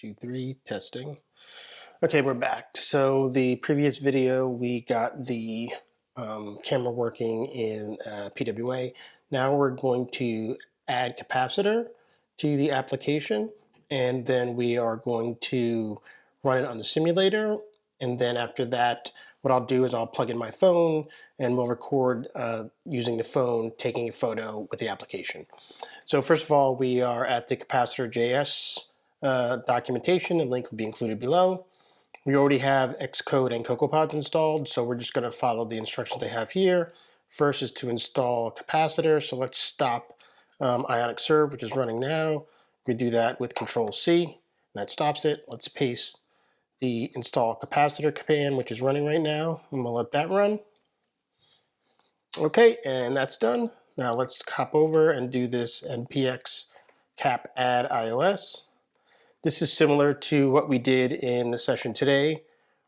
2, 3, testing. Okay, we're back. So the previous video, we got the camera working in PWA. Now we're going to add Capacitor to the application, and then we are going to run it on the simulator. And then after that, what I'll do is I'll plug in my phone and we'll record using the phone, taking a photo with the application. So first of all, we are at the Capacitor.js documentation, and link will be included below. We already have Xcode and CocoaPods installed, so we're just going to follow the instructions they have here. First is to install Capacitor, so let's stop Ionic serve, which is running now. We do that with Control-C, and that stops it. Let's paste the install Capacitor command, which is running right now, and we'll let that run. Okay, and that's done. Now let's hop over and do this npx cap add iOS. This is similar to what we did in the session today,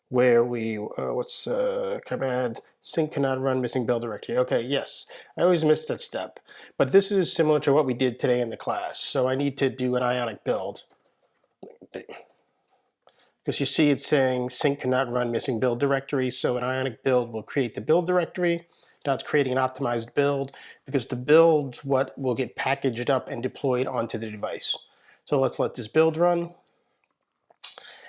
where we, cap add sync cannot run missing build directory. Okay, yes, I always miss that step. But this is similar to what we did today in the class. So I need to do an Ionic build. Because you see it's saying sync cannot run missing build directory. So an Ionic build will create the build directory. Now it's creating an optimized build because the build what will get packaged up and deployed onto the device. So let's let this build run.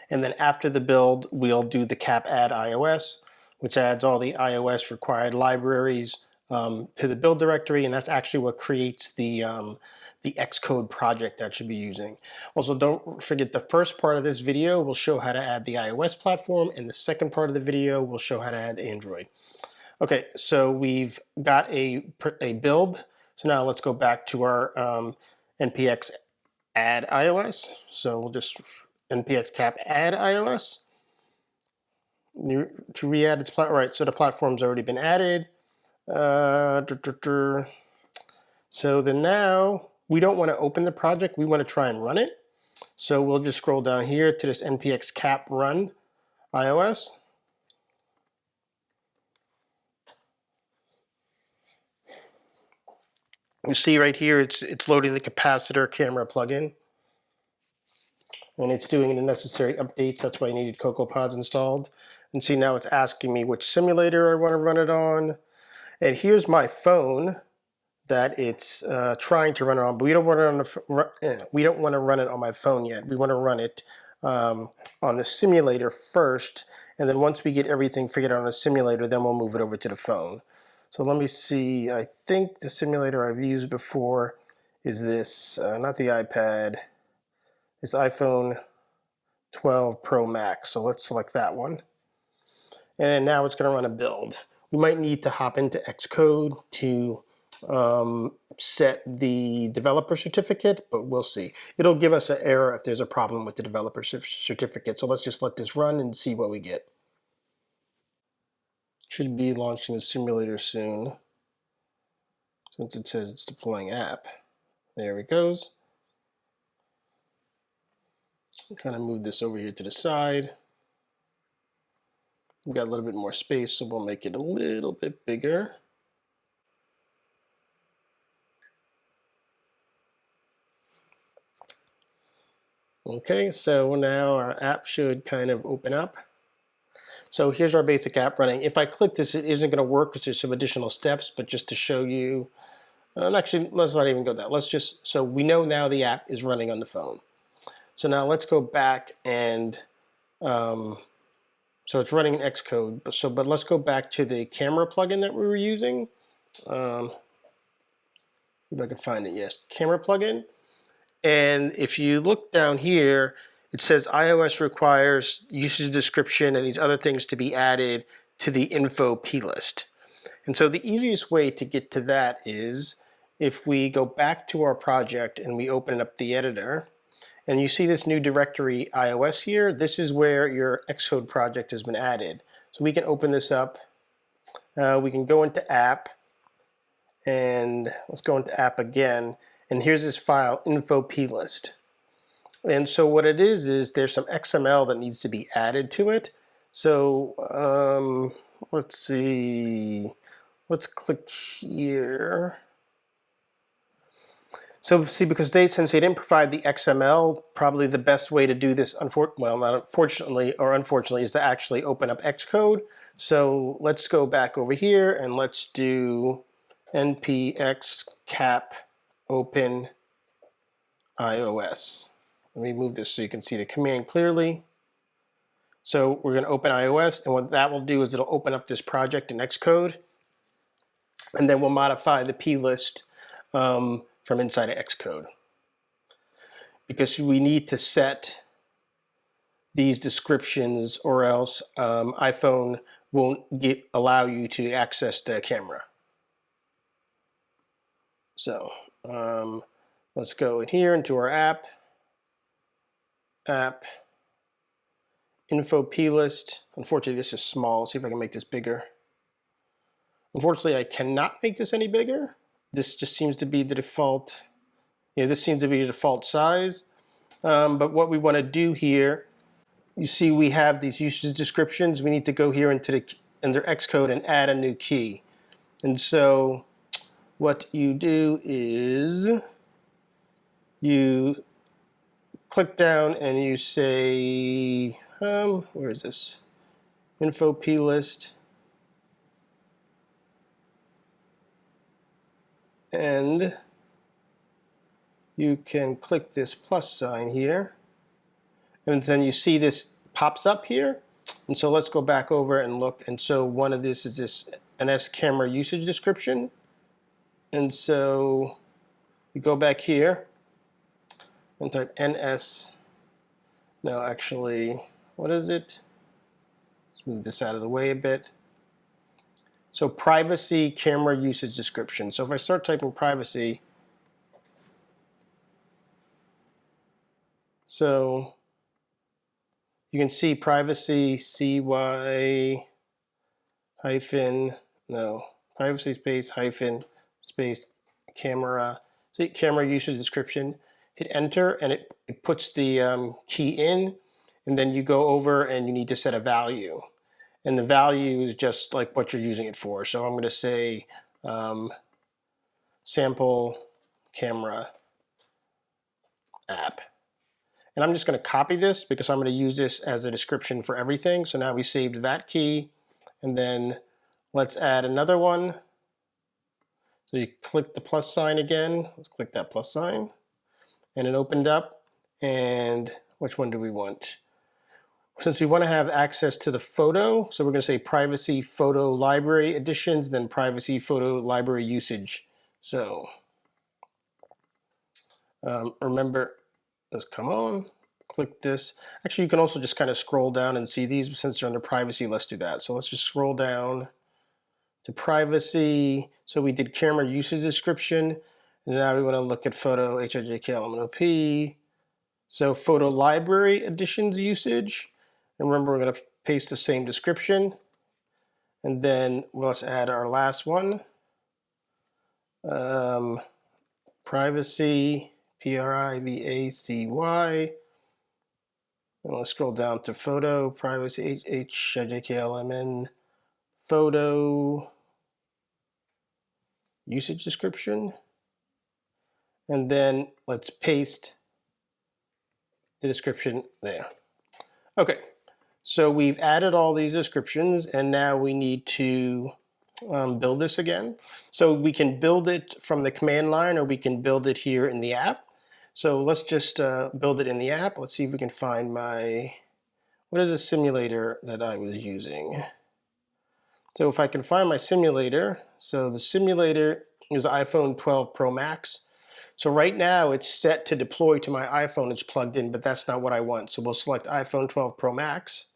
And then after the build, we'll do the cap add iOS, which adds all the iOS required libraries to the build directory. And that's actually what creates the Xcode project that should be using. Also, don't forget the first part of this video will show how to add the iOS platform, and the second part of the video will show how to add Android. Okay, so we've got a build. So now let's go back to our npx add iOS. So we'll just npx cap add iOS to re-add its platform. Right, so the platform's already been added. So then now we don't want to open the project. We want to try and run it. So we'll just scroll down here to this npx cap run iOS. You see right here, it's loading the Capacitor camera plugin. And it's doing the necessary updates. That's why I needed CocoaPods installed. And see, now it's asking me which simulator I want to run it on. And here's my phone that it's trying to run it on, but we don't want to run it on my phone yet. We want to run it on the simulator first, and then once we get everything figured out on the simulator, then we'll move it over to the phone. So let me see. I think the simulator I've used before is this, not the iPad. It's iPhone 12 Pro Max. So let's select that one. And now it's going to run a build. We might need to hop into Xcode to set the developer certificate, but we'll see. It'll give us an error if there's a problem with the developer certificate. So let's just let this run and see what we get. Should be launching the simulator soon, since it says it's deploying app. There it goes. Kind of move this over here to the side. We've got a little bit more space, so we'll make it a little bit bigger. Okay, so now our app should kind of open up. So here's our basic app running. If I click this, it isn't going to work because there's some additional steps, but just to show you, actually, let's not even go that. Let's just, so we know now the app is running on the phone. So now let's go back and, so it's running in Xcode, but let's go back to the camera plugin that we were using. If I can find it, yes, camera plugin. And if you look down here, it says iOS requires usage description and these other things to be added to the info plist. And so the easiest way to get to that is if we go back to our project and we open up the editor, and you see this new directory iOS here, this is where your Xcode project has been added. So we can open this up. We can go into app, and let's go into app again. And here's this file, info plist. And so what it is there's some XML that needs to be added to it. So let's see, let's click here. So see, because since they didn't provide the XML, probably the best way to do this, well, not unfortunately or unfortunately, is to actually open up Xcode. So let's go back over here and let's do npx cap open iOS. Let me move this so you can see the command clearly. So we're going to open iOS, and what that will do is it'll open up this project in Xcode, and then we'll modify the plist from inside of Xcode, because we need to set these descriptions or else iPhone won't allow you to access the camera. So let's go in here into our app info plist. Unfortunately, this is small. See if I can make this bigger. Unfortunately, I cannot make this any bigger. This just seems to be the default. Yeah, this seems to be the default size. But what we want to do here, you see we have these usage descriptions. We need to go here into under Xcode and add a new key. And so what you do is you click down and you say, where is this? Info plist. And you can click this plus sign here. And then you see this pops up here. And so let's go back over and look. And so one of this is this NS camera usage description. And so you go back here and type NS. No, actually, what is it? Let's move this out of the way a bit. So privacy camera usage description. So if I start typing privacy, so you can see privacy CY hyphen, no, privacy space hyphen space camera. See, camera usage description. Hit enter and it puts the key in, and then you go over and you need to set a value. And the value is just like what you're using it for. So I'm going to say sample camera app. And I'm just going to copy this because I'm going to use this as a description for everything. So now we saved that key. And then let's add another one. So you click the plus sign again. Let's click that plus sign. And it opened up. And which one do we want? Since we want to have access to the photo, so we're going to say privacy photo library additions, then privacy photo library usage. So remember, let's come on, click this. Actually, you can also just kind of scroll down and see these. Since they're under privacy, let's do that. So let's just scroll down to privacy. So we did camera usage description. And now we want to look at photo HIJKLMNOP. So photo library additions usage. And remember, we're going to paste the same description. And then let's add our last one. Privacy, PRIVACY. And let's scroll down to photo, privacy, HIJKLMN, photo, usage description. And then let's paste the description there. Okay. So we've added all these descriptions, and now we need to build this again. So we can build it from the command line, or we can build it here in the app. So let's just build it in the app. Let's see if we can find what is the simulator that I was using? So if I can find my simulator, so the simulator is iPhone 12 Pro Max. So right now it's set to deploy to my iPhone. It's plugged in, but that's not what I want. So we'll select iPhone 12 Pro Max.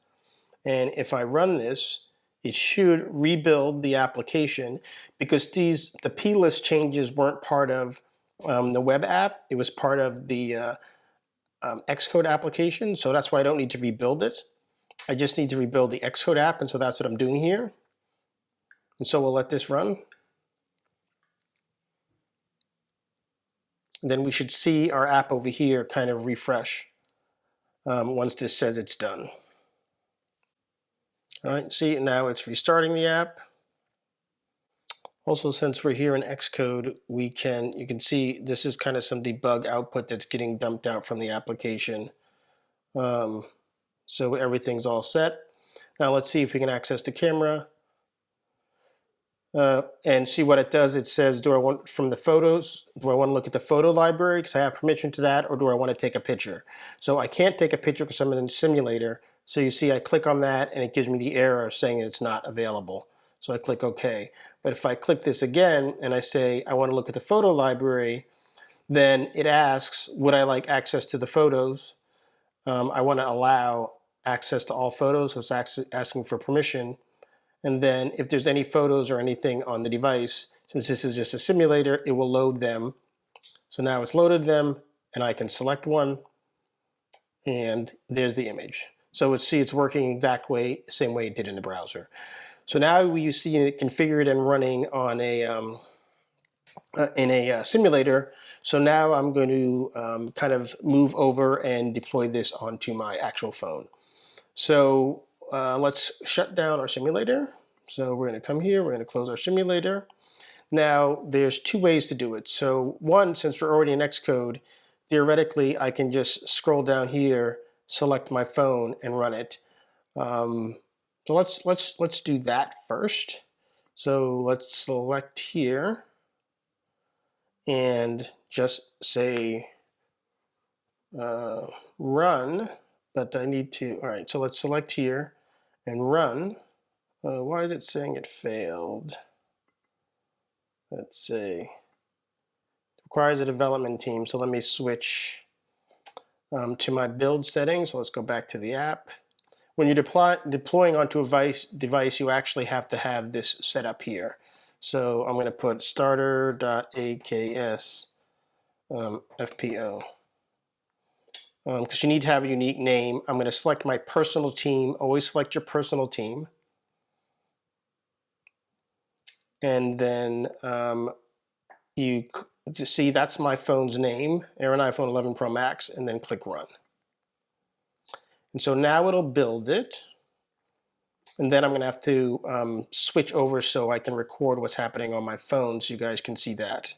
And if I run this, it should rebuild the application, because the plist changes weren't part of the web app. It was part of the Xcode application. So that's why I don't need to rebuild it. I just need to rebuild the Xcode app. And so that's what I'm doing here. And so we'll let this run. And then we should see our app over here kind of refresh once this says it's done. All right, see, now it's restarting the app. Also, since we're here in Xcode, you can see this is kind of some debug output that's getting dumped out from the application. So everything's all set. Now let's see if we can access the camera and see what it does. It says, do I want from the photos? Do I want to look at the photo library because I have permission to that, or do I want to take a picture? So I can't take a picture because I'm in the simulator. So you see I click on that and it gives me the error saying it's not available. So I click OK. But if I click this again and I say I want to look at the photo library, then it asks, would I like access to the photos? I want to allow access to all photos, so it's asking for permission. And then if there's any photos or anything on the device, since this is just a simulator, it will load them. So now it's loaded them, and I can select one, and there's the image. So it's working exact way, same way it did in the browser. So now you see it configured and running on in a simulator. So now I'm going to kind of move over and deploy this onto my actual phone. So let's shut down our simulator. So we're going to come here, we're going to close our simulator. Now there's two ways to do it. So one, since we're already in Xcode, theoretically I can just scroll down here, select my phone, and run it. So let's do that first. So let's select here and just say run, but I need to, all right, so let's select here and run. Why is it saying it failed? Let's see. Requires a development team, so let me switch to my build settings. So let's go back to the app. When you're deploying onto a device, you actually have to have this set up here. So I'm going to put starter.aks FPO. Because you need to have a unique name. I'm going to select my personal team. Always select your personal team. And then you see that's my phone's name, Aaron iPhone 11 Pro Max, and then click Run. And so now it'll build it. And then I'm going to have to switch over so I can record what's happening on my phone so you guys can see that.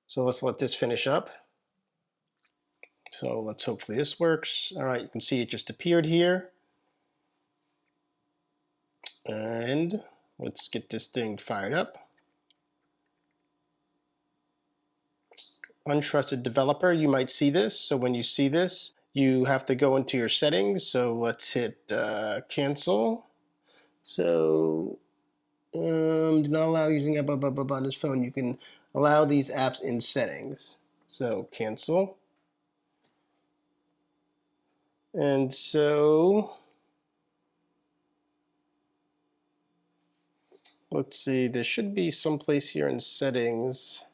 So let's let this finish up. So let's hopefully this works. All right, you can see it just appeared here. And let's get this thing fired up. Untrusted Developer, you might see this. So when you see this, you have to go into your settings. So let's hit cancel. So do not allow using app on this phone. You can allow these apps in settings. So cancel. And so let's see, there should be someplace here in settings.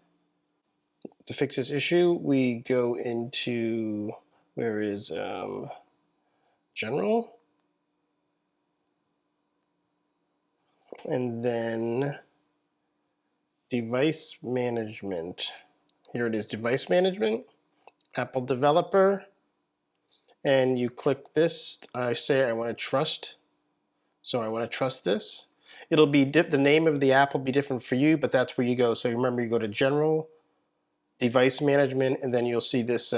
To fix this issue, we go into, where is general? And then device management. Here it is, device management, Apple developer. And you click this. I say I want to trust. So I want to trust this. It'll be the name of the app will be different for you, but that's where you go. So remember, you go to general, device management, and then you'll see this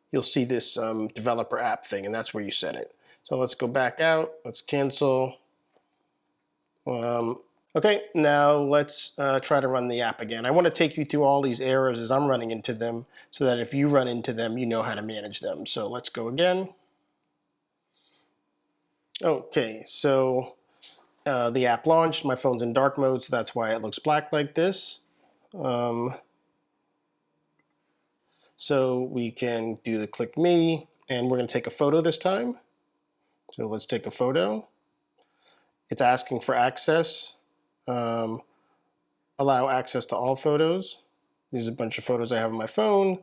developer app thing, and that's where you set it. So let's go back out. Let's cancel. Okay, now let's try to run the app again. I want to take you through all these errors as I'm running into them so that if you run into them, you know how to manage them. So let's go again. Okay, so the app launched. My phone's in dark mode, so that's why it looks black like this. So we can do the click me, and we're going to take a photo this time. So let's take a photo. It's asking for access. Allow access to all photos. There's a bunch of photos I have on my phone.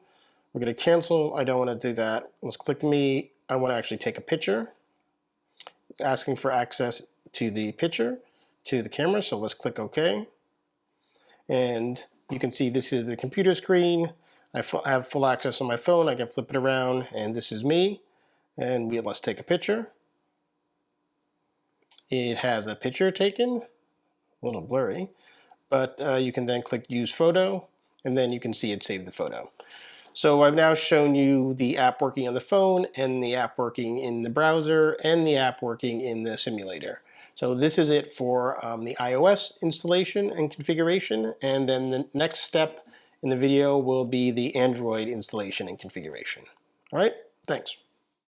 We're going to cancel. I don't want to do that. Let's click me. I want to actually take a picture. Asking for access to the picture, to the camera. So let's click OK. And you can see this is the computer screen. I have full access on my phone. I can flip it around, and this is me. And let's take a picture. It has a picture taken, a little blurry. but you can then click Use Photo, and then you can see it save the photo. So I've now shown you the app working on the phone, and the app working in the browser, and the app working in the simulator. So this is it for the iOS installation and configuration, and then the next step in the video will be the Android installation and configuration. All right, thanks.